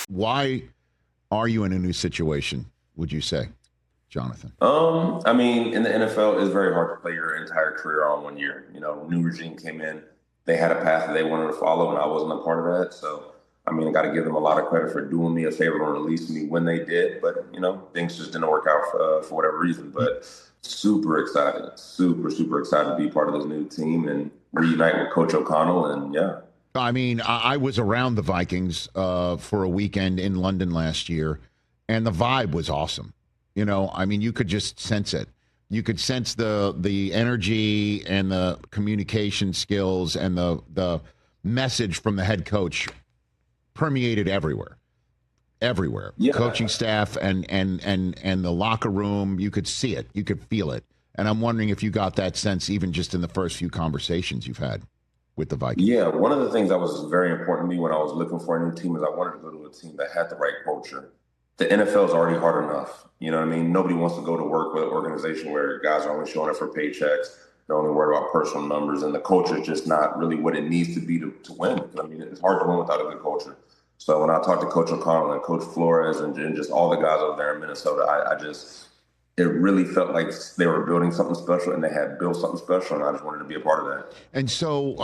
Why are you in a new situation, would you say, Jonathan? I mean, in the NFL, it's very hard to play your entire career on 1 year. New regime came in, they had a path that they wanted to follow, and I wasn't a part of that. So, I mean, I got to give them a lot of credit for doing me a favor and releasing me when they did. But things just didn't work out for whatever reason. But super excited, super excited to be part of this new team and reunite with Coach O'Connell. And yeah. I mean, I was around the Vikings for a weekend in London last year, and the vibe was awesome. I mean, you could just sense it. You could sense the energy and the communication skills and the message from the head coach permeated everywhere. Yeah. Coaching staff and the locker room. You could see it. You could feel it. And I'm wondering if you got that sense even just in the first few conversations you've had with the Vikings. Yeah, one of the things that was very important to me when I was looking for a new team is I wanted to go to a team that had the right culture. The NFL is already hard enough. You know what I mean? Nobody wants to go to work with an organization where guys are only showing up for paychecks. They're only worried about personal numbers, and the culture is just not really what it needs to be to win. I mean, it's hard to win without a good culture. So when I talked to Coach O'Connell and Coach Flores and just all the guys over there in Minnesota, it really felt like they were building something special and they had built something special, and I just wanted to be a part of that. And so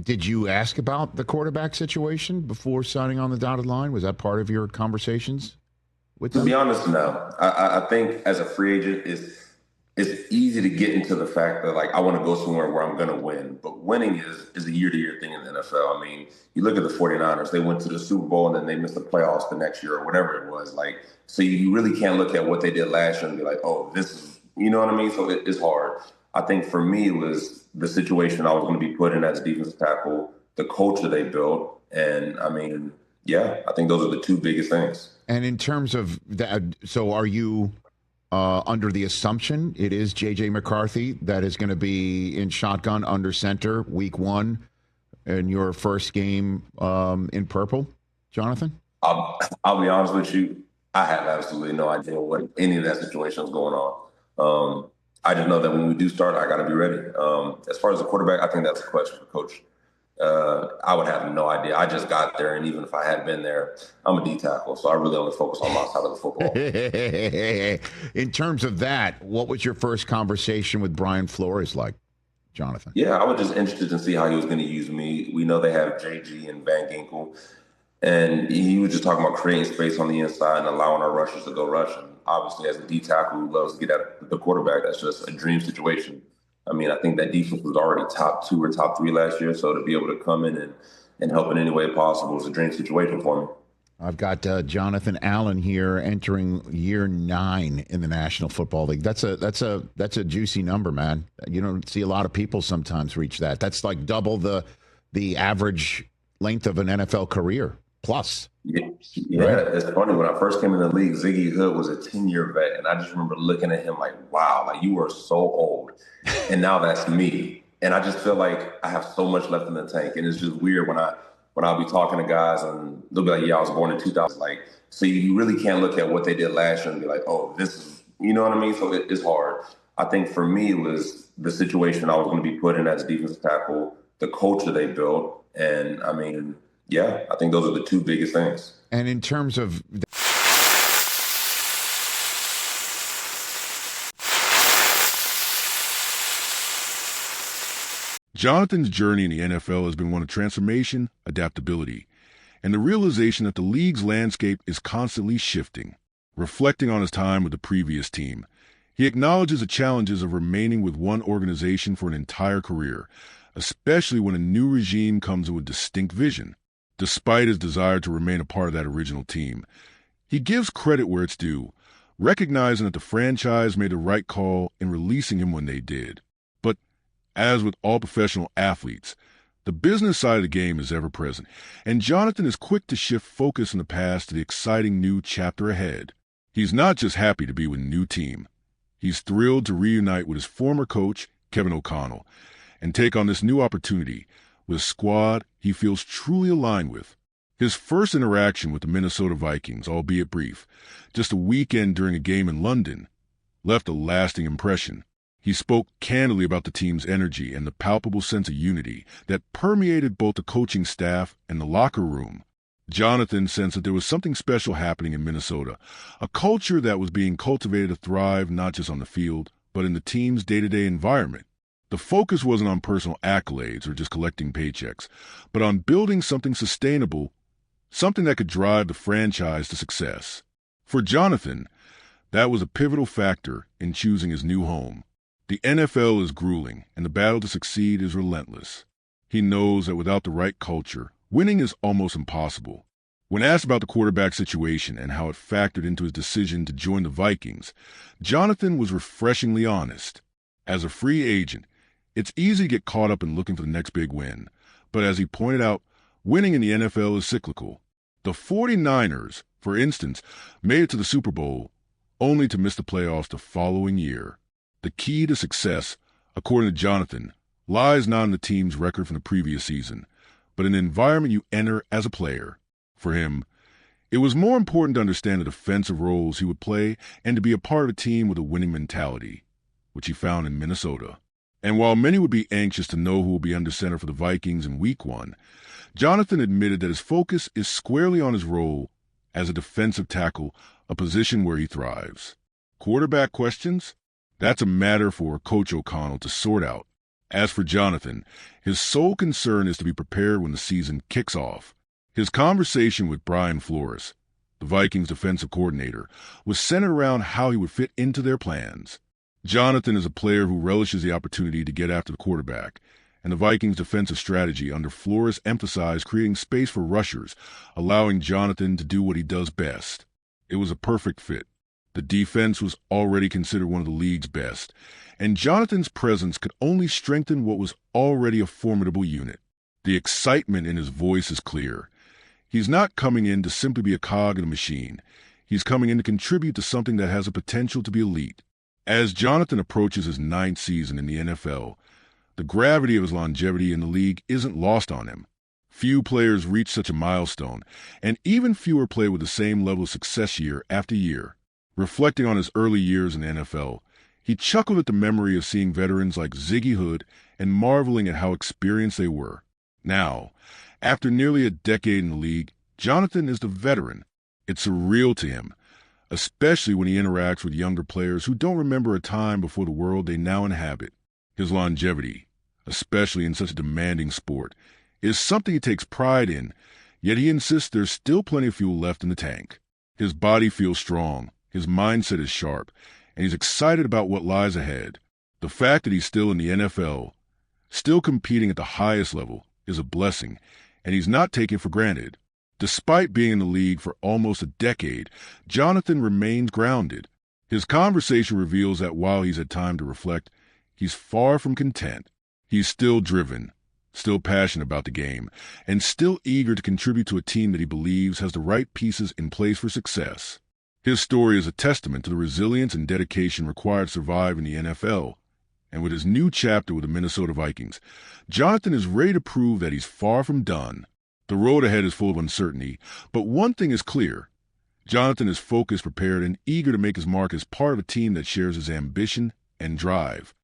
did you ask about the quarterback situation before signing on the dotted line? Was that part of your conversations with them? To be honest, no. I think as a free agent, it's easy to get into the fact that, like, I want to go somewhere where I'm going to win. But winning is a year-to-year thing in the NFL. I mean, you look at the 49ers, they went to the Super Bowl and then they missed the playoffs the next year or whatever it was. Like, so you really can't look at what they did last year and be like, oh, this is, you know what I mean? So it's hard. I think for me, it was the situation I was going to be put in as defensive tackle, the culture they built. And, I mean, yeah, I think those are the two biggest things. And in terms of that, so are you under the assumption it is J.J. McCarthy that is going to be in shotgun under center week one in your first game in purple, Jonathan? I'll be honest with you. I have absolutely no idea what any of that situation is going on. I just know that when we do start, I got to be ready. As far as the quarterback, I think that's a question for Coach. I would have no idea. I just got there, and even if I had been there, I'm a D tackle, so I really only focus on my side of the football. In terms of that, what was your first conversation with Brian Flores like, Jonathan? Yeah, I was just interested to see how he was going to use me. We know they have JG and Van Ginkel, and he was just talking about creating space on the inside and allowing our rushers to go rushing. Obviously, as a D tackle who loves to get at the quarterback, that's just a dream situation. I mean, I think that defense was already top 2 or top 3 last year, so to be able to come in and help in any way possible is a dream situation for me. I've got Jonathan Allen here entering year 9 in the National Football League. That's a juicy number, man. You don't see a lot of people sometimes reach that. That's like double the average length of an NFL career plus. Yeah, right? It's funny. When I first came in the league, Ziggy Hood was a 10-year vet, and I just remember looking at him like, wow, like you are so old. And now that's me. And I just feel like I have so much left in the tank. And it's just weird when I'll be talking to guys and they'll be like, yeah, I was born in 2000. Like, so you really can't look at what they did last year and be like, oh, this is, you know what I mean? So it's hard. I think for me, it was the situation I was going to be put in as defensive tackle, the culture they built. And I mean, yeah, I think those are the two biggest things. And in terms of Jonathan's journey in the NFL has been one of transformation, adaptability, and the realization that the league's landscape is constantly shifting. Reflecting on his time with the previous team, he acknowledges the challenges of remaining with one organization for an entire career, especially when a new regime comes with a distinct vision. Despite his desire to remain a part of that original team, he gives credit where it's due, recognizing that the franchise made the right call in releasing him when they did. But as with all professional athletes, the business side of the game is ever present, and Jonathan is quick to shift focus in the past to the exciting new chapter ahead. He's not just happy to be with a new team. He's thrilled to reunite with his former coach, Kevin O'Connell, and take on this new opportunity with a squad he feels truly aligned with. His first interaction with the Minnesota Vikings, albeit brief, just a weekend during a game in London, left a lasting impression. He spoke candidly about the team's energy and the palpable sense of unity that permeated both the coaching staff and the locker room. Jonathan sensed that there was something special happening in Minnesota, a culture that was being cultivated to thrive not just on the field, but in the team's day-to-day environment. The focus wasn't on personal accolades or just collecting paychecks, but on building something sustainable, something that could drive the franchise to success. For Jonathan, that was a pivotal factor in choosing his new home. The NFL is grueling, and the battle to succeed is relentless. He knows that without the right culture, winning is almost impossible. When asked about the quarterback situation and how it factored into his decision to join the Vikings, Jonathan was refreshingly honest. As a free agent, it's easy to get caught up in looking for the next big win. But as he pointed out, winning in the NFL is cyclical. The 49ers, for instance, made it to the Super Bowl only to miss the playoffs the following year. The key to success, according to Jonathan, lies not in the team's record from the previous season, but in the environment you enter as a player. For him, it was more important to understand the defensive roles he would play and to be a part of a team with a winning mentality, which he found in Minnesota. And while many would be anxious to know who will be under center for the Vikings in Week 1, Jonathan admitted that his focus is squarely on his role as a defensive tackle, a position where he thrives. Quarterback questions? That's a matter for Coach O'Connell to sort out. As for Jonathan, his sole concern is to be prepared when the season kicks off. His conversation with Brian Flores, the Vikings defensive coordinator, was centered around how he would fit into their plans. Jonathan is a player who relishes the opportunity to get after the quarterback, and the Vikings' defensive strategy under Flores emphasized creating space for rushers, allowing Jonathan to do what he does best. It was a perfect fit. The defense was already considered one of the league's best, and Jonathan's presence could only strengthen what was already a formidable unit. The excitement in his voice is clear. He's not coming in to simply be a cog in a machine. He's coming in to contribute to something that has the potential to be elite. As Jonathan approaches his 9th season in the NFL, the gravity of his longevity in the league isn't lost on him. Few players reach such a milestone, and even fewer play with the same level of success year after year. Reflecting on his early years in the NFL, he chuckled at the memory of seeing veterans like Ziggy Hood and marveling at how experienced they were. Now, after nearly a decade in the league, Jonathan is the veteran. It's surreal to him, especially when he interacts with younger players who don't remember a time before the world they now inhabit. His longevity, especially in such a demanding sport, is something he takes pride in, yet he insists there's still plenty of fuel left in the tank. His body feels strong, his mindset is sharp, and he's excited about what lies ahead. The fact that he's still in the NFL, still competing at the highest level, is a blessing, and he's not taken for granted. Despite being in the league for almost a decade, Jonathan remains grounded. His conversation reveals that while he's had time to reflect, he's far from content. He's still driven, still passionate about the game, and still eager to contribute to a team that he believes has the right pieces in place for success. His story is a testament to the resilience and dedication required to survive in the NFL. And with his new chapter with the Minnesota Vikings, Jonathan is ready to prove that he's far from done. The road ahead is full of uncertainty, but one thing is clear. Jonathan is focused, prepared, and eager to make his mark as part of a team that shares his ambition and drive.